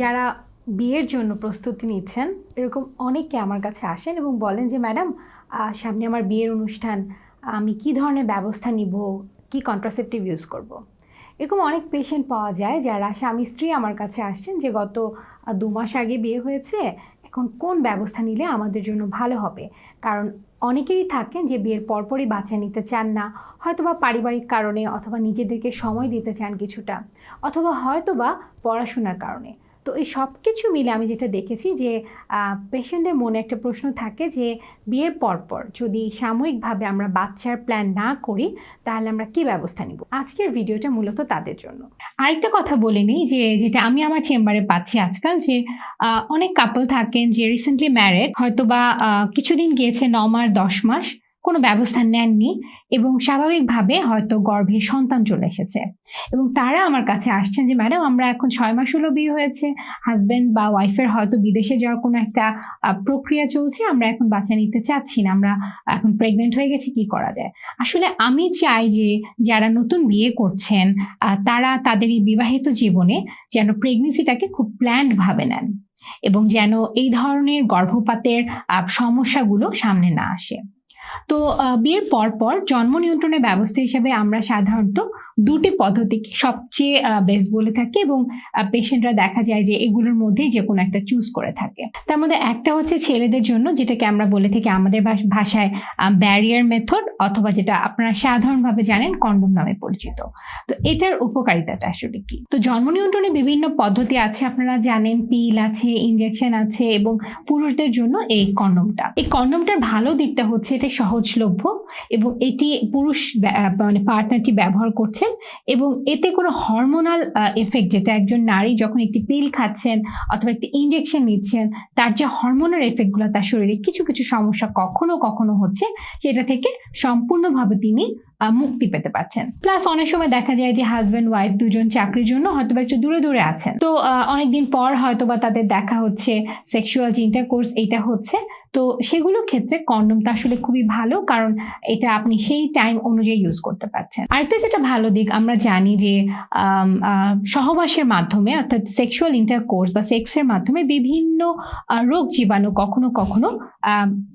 যারা বিয়ের জন্য প্রস্তুতি নিচ্ছেন এরকম অনেকে আমার কাছে আসেন এবং বলেন যে ম্যাডাম সামনে আমার বিয়ের অনুষ্ঠান, আমি কি ধরনের ব্যবস্থা নিব, কি কন্ট্রাসেপটিভ ইউজ করব। এরকম অনেক পেশেন্ট পাওয়া যায় যারা স্বামী স্ত্রী আমার কাছে আসছেন যে গত 2 মাস আগে বিয়ে হয়েছে, এখন কোন ব্যবস্থা নিলে আমাদের জন্য ভালো হবে। কারণ অনেকেরই থাকেন যে বিয়ের পরপরই বাচ্চা নিতে চান না, হয়তোবা পারিবারিক কারণে, অথবা নিজেদেরকে সময় দিতে চান কিছুটা, অথবা হয়তোবা পড়াশোনার কারণে। তো এই সব কিছু মিলে আমি যেটা দেখেছি যে পেশেন্টদের মনে একটা প্রশ্ন থাকে যে বিয়ের পরপর যদি সাময়িকভাবে আমরা বাচ্চার প্ল্যান না করি তাহলে আমরা কি ব্যবস্থা নিব। আজকের ভিডিওটা মূলত তাদের জন্য। আরেকটা কথা বলে নিই যে যেটা আমি আমার চেম্বারে পাচ্ছি আজকাল, যে অনেক কাপল থাকেন যে রিসেন্টলি ম্যারেড, হয়তোবা কিছুদিন গিয়েছে 9 মাস 10 মাস, কোনো ব্যবস্থা নেননি এবং স্বাভাবিকভাবে হয়তো গর্ভে সন্তান চলে এসেছে এবং তারা আমার কাছে আসছেন যে ম্যাডাম আমরা এখন 6 মাস হলো বিয়ে হয়েছে, হাজব্যান্ড বা ওয়াইফের হয়তো বিদেশে যাওয়ার কোনো একটা প্রক্রিয়া চলছে, আমরা এখন বাচ্চা নিতে চাচ্ছি না, আমরা এখন প্রেগনেন্ট হয়ে গেছি, কি করা যায়। আসলে আমি চাই যে যারা নতুন বিয়ে করছেন তারা তাদের এই বিবাহিত জীবনে যেন প্রেগনেন্সিটাকে খুব প্ল্যান্ড ভাবে নেন এবং যেন এই ধরনের গর্ভপাতের সমস্যাগুলো সামনে না আসে। তো বিয়ের পরপর জন্ম নিয়ন্ত্রণের ব্যবস্থা হিসেবে আমরা সাধারণত 2টি পদ্ধতিকে সবচেয়ে বেস্ট বলে থাকি এবং পেশেন্টরা দেখা যায় যে এগুলোর মধ্যেই যে কোনো একটা চুজ করে থাকে। তার মধ্যে একটা হচ্ছে ছেলেদের জন্য, যেটাকে আমরা বলে থাকি আমাদের ভাষায় ব্যারিয়ার মেথড, অথবা যেটা আপনারা সাধারণভাবে জানেন কন্ডোম নামে পরিচিত। তো এটার উপকারিতাটা আসলে কি? তো জন্ম নিয়ন্ত্রণে বিভিন্ন পদ্ধতি আছে, আপনারা জানেন পিল আছে, ইনজেকশন আছে, এবং পুরুষদের জন্য এই কন্ডোমটার ভালো দিকটা হচ্ছে এটা সহজলভ্য এবং এটি পুরুষ মানে পার্টনারটি ব্যবহার করছেন এবং এতে কোনো হরমোনাল এফেক্ট, যেটা একজন নারী যখন একটি পিল খাচ্ছেন অথবা একটি ইনজেকশন নিচ্ছেন তার যে হরমোনাল এফেক্টগুলো তার শরীরে কিছু কিছু সমস্যা কখনো কখনো হচ্ছে, সেটা থেকে সম্পূর্ণভাবে তিনি মুক্তি পেতে পারছেন। প্লাস অনেক সময় দেখা যায় যে হাজব্যান্ড ওয়াইফ দুজন চাকরির জন্য হয়তোবা একটু দূরে দূরে আছেন, তো অনেকদিন পর হয়তোবা তাদের দেখা হচ্ছে, সেক্সুয়াল যে ইন্টারকোর্স এইটা হচ্ছে, তো সেগুলোর ক্ষেত্রে কন্ডোমটা আসলে খুবই ভালো, কারণ এটা আপনি সেই টাইম অনুযায়ী ইউজ করতে পারছেন। আরেকটা যেটা ভালো দিক, আমরা জানি যে সহবাসের মাধ্যমে অর্থাৎ সেক্সুয়াল ইন্টারকোর্স বা সেক্সের মাধ্যমে বিভিন্ন রোগ জীবাণু কখনো কখনো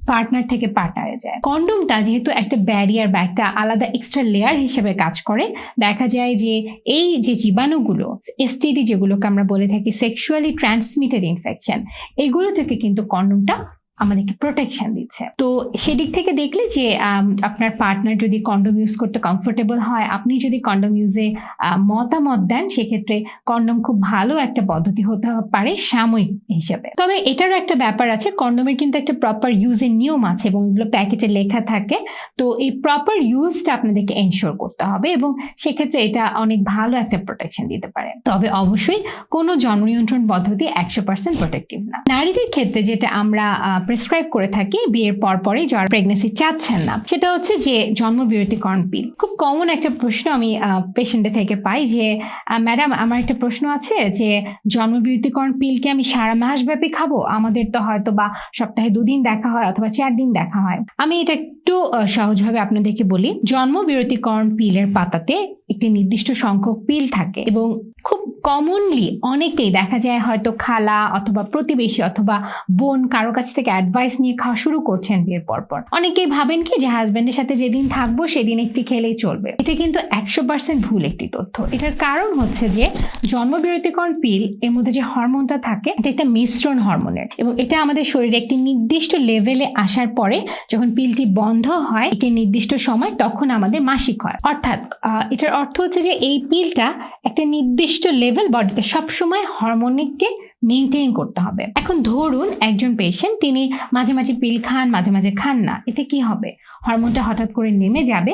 পার্টনার থেকে পার্টনারে যায়। কন্ডোমটা যেহেতু একটা ব্যারিয়ার বা একটা আলাদা এক্সট্রা লেয়ার হিসেবে কাজ করে, দেখা যায় যে এই যে জীবাণুগুলো, এসটিডি যেগুলোকে আমরা বলে থাকি সেক্সুয়ালি ট্রান্সমিটেড ইনফেকশন, এগুলো থেকে কিন্তু কন্ডোমটা আমাদেরকে প্রোটেকশন দিচ্ছে। তো সেদিক থেকে দেখলে যে আপনার পার্টনার যদি কন্ডোম ইউজ করতে কমফোর্টেবল হয়, আপনি যদি কন্ডোম ইউজে মতামত দেন, সেক্ষেত্রে কন্ডোম খুব ভালো একটা পদ্ধতি হতে পারে সাময়িক হিসেবে। তবে এটারও একটা ব্যাপার আছে, কন্ডোমের কিন্তু একটা প্রপার ইউজের নিয়ম আছে এবং এগুলো প্যাকেটে লেখা থাকে। তো এই প্রপার ইউজটা আপনাদেরকে এনশিওর করতে হবে এবং সেক্ষেত্রে এটা অনেক ভালো একটা প্রোটেকশন দিতে পারে। তবে অবশ্যই কোনো জন্ম নিয়ন্ত্রণ পদ্ধতি 100% প্রোটেক্টিভ না। নারীদের ক্ষেত্রে যেটা আমরা প্রেসক্রাইব করে থাকি বিয়ের পরপরই যারা প্রেগনেন্সি চাচ্ছেন না, সেটা হচ্ছে যে জন্মবিরতিকরণ পিল। খুব কমন একটা প্রশ্ন আমি পেশেন্টের থেকে পাই যে ম্যাডাম আমার একটা প্রশ্ন আছে যে জন্মবিরতিকরণ পিল কি আমি সারা মাস ব্যাপী খাবো? আমাদের তো হয়তো বা সপ্তাহে 2 দিন দেখা হয় অথবা 4 দিন দেখা হয়। আমি এটা একটু সহজভাবে আপনাদেরকে বলি। জন্মবিরতিকরণ পিলের পাতাতে একটি নির্দিষ্ট সংখ্যক পিল থাকে এবং খুব কমনলি অনেকেই দেখা যায় হয়তো খালা অথবা প্রতিবেশী অথবা বোন কারো কাছ থেকে অ্যাডভাইস নিয়ে খাওয়া শুরু করছেন বিয়ের পরপর। অনেকেই ভাবেন কি যে হাজব্যান্ডের সাথে যেদিন থাকবো সেদিন একটি খেলেই চলবে। এটা কিন্তু 100% ভুল একটি তথ্য। এটার কারণ হচ্ছে যে জন্মবিরতিকরণ পিল এর মধ্যে যে হরমোনটা থাকে এটা একটা মিশ্রণ হরমোনের এবং এটা আমাদের শরীরে একটি নির্দিষ্ট লেভেলে আসার পরে যখন পিলটি বন্ধ হয় একটি নির্দিষ্ট সময়, তখন আমাদের মাসিক হয়। অর্থাৎ এটার অর্থ হচ্ছে যে এই পিলটা একটা নির্দিষ্ট লেভেল বডিতে সবসময় হরমোনকে মেনটেন করতে হবে। এখন ধরুন একজন পেশেন্ট তিনি মাঝে মাঝে পিল খান, মাঝে মাঝে খান না, এতে কি হবে? হরমোনটা হঠাৎ করে নেমে যাবে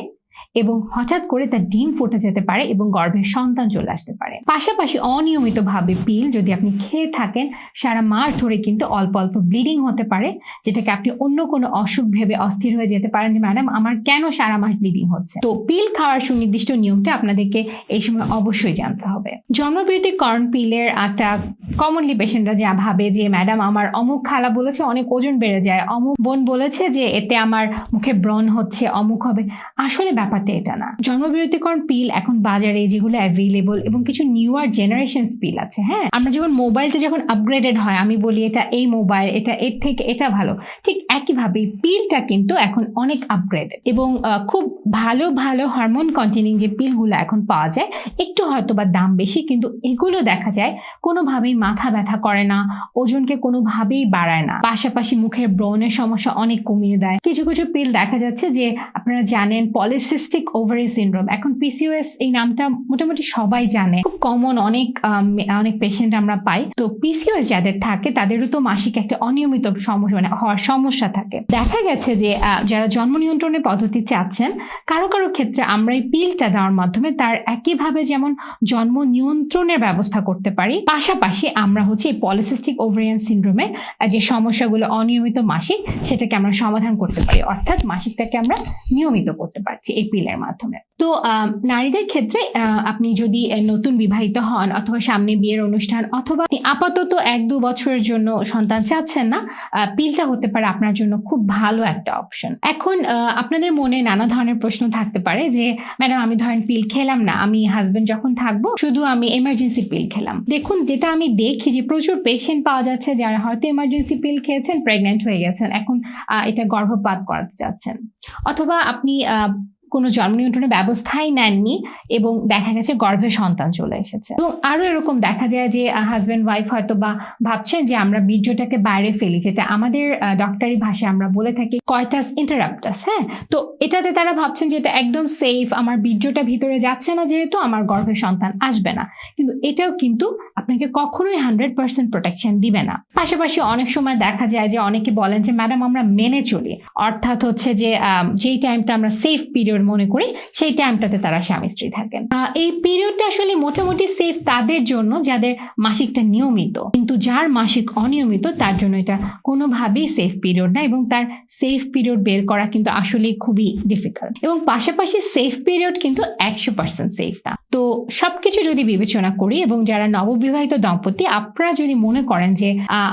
এবং হঠাৎ করে তার ডিম ফুটে যেতে পারে এবং গর্ভে সন্তান চলে আসতে পারে। পাশাপাশি অনিয়মিতভাবে পিল যদি আপনি খেয়ে থাকেন সারা মাস ধরে কিন্তু অল্প অল্প ব্লিডিং হতে পারে, যেটাকে আপনি অন্য কোনো অসুখ ভেবে অস্থির হয়ে যেতে পারেন যে ম্যাডাম আমার কেন সারা মাস ব্লিডিং হচ্ছে। তো পিল খাওয়ার সুনির্দিষ্ট নিয়মটা আপনাদেরকে এই সময় অবশ্যই জানতে হবে। জন্মবিরতিকরণ পিলের একটা কমনলি পেশেন্টরা যা ভাবে যে ম্যাডাম আমার অমুক খালা বলেছে অনেক ওজন বেড়ে যায়, অমুক বোন বলেছে যে এতে আমার মুখে ব্রণ হচ্ছে, অমুক হবে। আসলে ব্যাপার ঘটে এটা না। জন্মবিরতিকরণ পিল এখন বাজারে যেগুলো অ্যাভেলেবল এবং কিছু নিউয়ার জেনারেশন পিল আছে। হ্যাঁ, আমরা যেমন মোবাইলটা যখন আপগ্রেডেড হয় আমি বলি এটা এই মোবাইল, এটা এর থেকে এটা ভালো, ঠিক একইভাবে পিলটা কিন্তু এখন অনেক আপগ্রেডেড এবং খুব ভালো ভালো হরমোন কন্টেনিং যে পিলগুলো এখন পাওয়া যায়, একটু হয়তো বা দাম বেশি, কিন্তু এগুলো দেখা যায় কোনোভাবেই মাথা ব্যথা করে না, ওজনকে কোনোভাবেই বাড়ায় না, পাশাপাশি মুখের ব্রণের সমস্যা অনেক কমিয়ে দেয়। কিছু কিছু পিল দেখা যাচ্ছে যে আপনারা জানেন পলিসিস্টিক ওভারি সিনড্রোম, এখন পিসিওএস এই নামটা মোটামুটি সবাই জানে, খুব কমন, অনেক পেশেন্ট আমরা পাই। তো পিসিওএস যাদের থাকে তাদেরও তো মাসিক একটা অনিয়মিত সমস্যা হওয়ার সমস্যা থাকে। দেখা গেছে যে যারা জন্ম নিয়ন্ত্রণের পদ্ধতি চাচ্ছেন, কারো কারো ক্ষেত্রে আমরা এই পিলটা দেওয়ার মাধ্যমে তার একইভাবে যেমন জন্ম নিয়ন্ত্রণের ব্যবস্থা করতে পারি, পাশাপাশি আমরা হচ্ছে এই পলিসিস্টিক ওভারিয়ান সিনড্রোমের যে সমস্যাগুলো অনিয়মিত মাসিক, সেটাকে আমরা সমাধান করতে পারি, অর্থাৎ মাসিকটাকে আমরা নিয়মিত করতে পারছি এই পিলের মাধ্যমে। তো নারীদের ক্ষেত্রে আপনি যদি নতুন বিবাহিত হন অথবা সামনে বিয়ের অনুষ্ঠান অথবা আপাতত 1-2 বছরের জন্য সন্তান চাচ্ছেন না, পিলটা হতে পারে আপনার জন্য খুব ভালো একটা অপশন। এখন আপনাদের মনে নানা ধরনের প্রশ্ন থাকতে পারে যে ম্যাডাম আমি ধরেন পিল খেলাম না, আমি হাজবেন্ড যখন থাকবো শুধু আমি এমার্জেন্সি পিল খেলাম। দেখুন, যেটা আমি দেখি যে প্রচুর পেশেন্ট পাওয়া যাচ্ছে যারা হয়তো এমার্জেন্সি পিল খেয়েছেন, প্রেগনেন্ট হয়ে গেছেন, এখন এটা গর্ভপাত করাতে চাচ্ছেন, অথবা আপনি কোনো জন্ম নিয়ন্ত্রণের ব্যবস্থাই নেননি এবং দেখা গেছে গর্ভে সন্তান চলে এসেছে। এবং আরো এরকম দেখা যায় যে হাজব্যান্ড ওয়াইফ হয়তো বা ভাবছেন যে আমরা বীর্যটাকে বাইরে ফেলি, যেটা আমাদের ডক্টরি ভাষায় আমরা বলে থাকি কয়টাস ইন্টারাপ্টাস। হ্যাঁ, তো এটাতে তারা ভাবছেন যে এটা একদম সেফ, আমার বীর্যটা ভিতরে যাচ্ছে না যেহেতু আমার গর্ভে সন্তান আসবে না, কিন্তু এটাও কিন্তু আপনাকে কখনোই 100% প্রোটেকশন দিবে না। পাশাপাশি অনেক সময় দেখা যায় যে অনেকে বলেন যে ম্যাডাম আমরা মেনে চলি, অর্থাৎ হচ্ছে যে যেই টাইমটা আমরা সেফ পিরিয়ড মনে করি সেই টাইমটাতে তারা স্বামী স্ত্রী থাকেন। এই পিরিয়ডটা আসলে মোটামুটি সেফ তাদের জন্য যাদের মাসিকটা নিয়মিত, কিন্তু যার মাসিক অনিয়মিত তার জন্য এটা কোনোভাবেই সেফ পিরিয়ড না এবং তার সেফ পিরিয়ড বের করা কিন্তু আসলে খুবই ডিফিকাল্ট। এবং পাশাপাশি সেফ পিরিয়ড কিন্তু 100% সেফ না। তো সবকিছু যদি বিবেচনা করি এবং যারা নববিবাহিত দম্পতি আপনারা যদি মনে করেন যে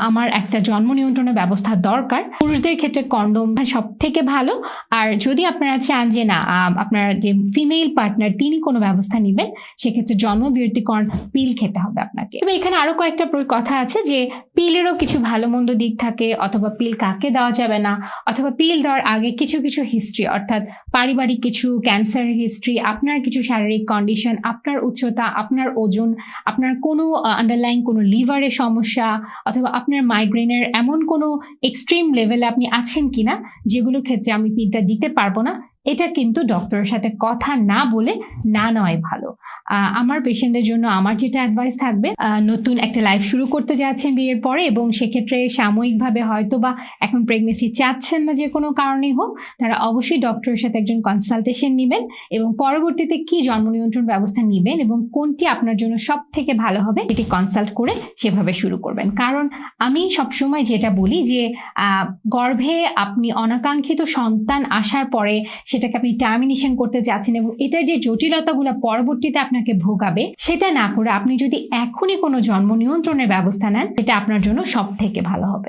আমার একটা জন্ম নিয়ন্ত্রণের ব্যবস্থা দরকার, পুরুষদের ক্ষেত্রে কন্ডোম সব থেকে ভালো। আর যদি আপনারা চান যে না আপনার যে ফিমেল পার্টনার তিনি কোনো ব্যবস্থা নেবেন, সেক্ষেত্রে জন্মবিরতিকরণ পিল খেতে হবে আপনাকে। তবে এখানে আরো কয়েকটা কথা আছে যে পিলেরও কিছু ভালো মন্দ দিক থাকে, অথবা পিল কাকে দেওয়া যাবে না, অথবা পিল দেওয়ার আগে কিছু কিছু হিস্ট্রি, অর্থাৎ পারিবারিক কিছু ক্যান্সারের হিস্ট্রি, আপনার কিছু শারীরিক কন্ডিশন, আপনার উচ্চতা, আপনার ওজন, আপনার কোনো আন্ডারলাইন কোনো লিভারের সমস্যা, অথবা আপনার মাইগ্রেনের এমন কোনো এক্সট্রিম লেভেলে আপনি আছেন কিনা যেগুলো ক্ষেত্রে আমি পিলটা দিতে পারবো না, এটা কিন্তু ডক্টরের সাথে কথা না বলে না নেওয়াই ভালো। আমার পেশেন্টদের জন্য আমার যেটা অ্যাডভাইস থাকবে, নতুন একটা লাইফ শুরু করতে যাচ্ছেন বিয়ের পরে এবং সেক্ষেত্রে সাময়িকভাবে হয়তো বা এখন প্রেগনেন্সি চাচ্ছেন না যে কোনো কারণেই হোক, তারা অবশ্যই ডক্টরের সাথে একজন কনসালটেশন নেবেন এবং পরবর্তীতে কি জন্ম নিয়ন্ত্রণ ব্যবস্থা নেবেন এবং কোনটি আপনার জন্য সব থেকে ভালো হবে এটি কনসাল্ট করে সেভাবে শুরু করবেন। কারণ আমি সবসময় যেটা বলি যে গর্ভে আপনি অনাকাঙ্ক্ষিত সন্তান আসার পরে সেটাকে আপনি টার্মিনেশন করতে যাচ্ছেন এবং এটার যে জটিলতাগুলো পরবর্তীতে আপনাকে ভোগাবে, সেটা না করে আপনি যদি এখনই কোনো জন্ম নিয়ন্ত্রণের ব্যবস্থা নেন, এটা আপনার জন্য সব থেকে ভালো হবে।